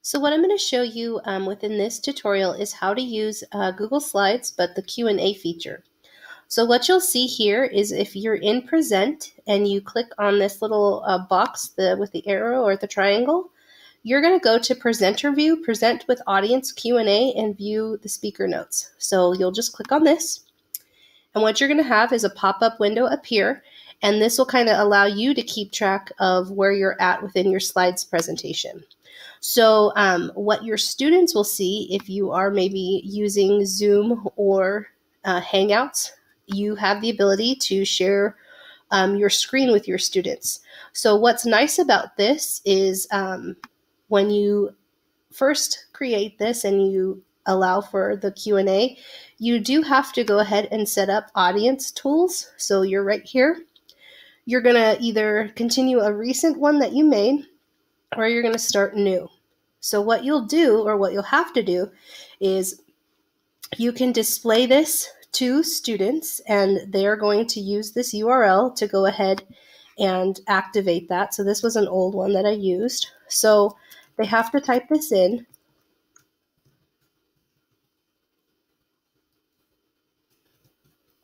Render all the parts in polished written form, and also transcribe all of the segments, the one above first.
So what I'm going to show you within this tutorial is how to use Google Slides, but the Q&A feature. So what you'll see here is if you're in Present and you click on this little box with the arrow or the triangle, you're going to go to Presenter View, Present with Audience Q&A, and view the speaker notes. So you'll just click on this. And what you're going to have is a pop-up window appear, and this will kind of allow you to keep track of where you're at within your slides presentation. So what your students will see if you are maybe using Zoom or Hangouts, you have the ability to share your screen with your students. So what's nice about this is when you first create this and you allow for the Q&A, you do have to go ahead and set up audience tools. So you're right here. You're going to either continue a recent one that you made, or you're going to start new. So what you'll do, or what you'll have to do, is you can display this to students, and they're going to use this URL to go ahead and activate that. So this was an old one that I used. So they have to type this in.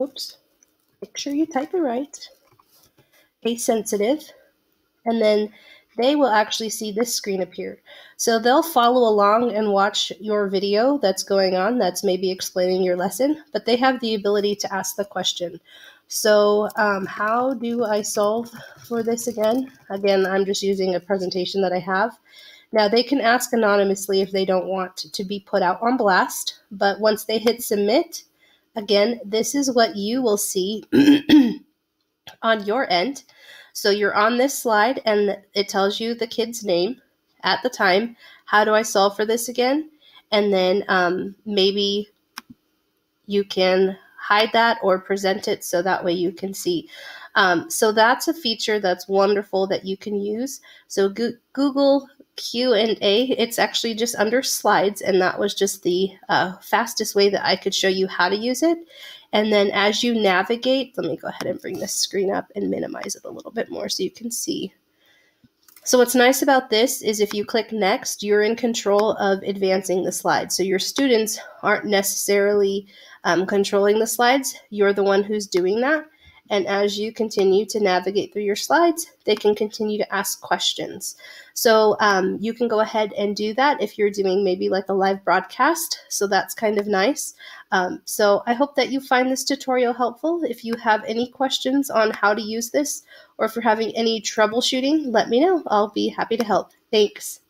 Oops. Make sure you type it right. Case sensitive. And then they will actually see this screen appear. So they'll follow along and watch your video that's going on, that's maybe explaining your lesson, but they have the ability to ask the question. So how do I solve for this again? Again, I'm just using a presentation that I have. Now they can ask anonymously if they don't want to be put out on blast, but once they hit submit, again, this is what you will see on your end. So you're on this slide and it tells you the kid's name at the time. How do I solve for this again? And then maybe you can hide that or present it so that way you can see. So that's a feature that's wonderful that you can use. So Google Q&A, it's actually just under slides, and that was just the fastest way that I could show you how to use it. And then as you navigate, let me go ahead and bring this screen up and minimize it a little bit more so you can see. So what's nice about this is if you click next, you're in control of advancing the slides. So your students aren't necessarily controlling the slides. You're the one who's doing that. And as you continue to navigate through your slides, they can continue to ask questions. So you can go ahead and do that if you're doing maybe like a live broadcast. So that's kind of nice. So I hope that you find this tutorial helpful. If you have any questions on how to use this, or if you're having any troubleshooting, let me know. I'll be happy to help. Thanks.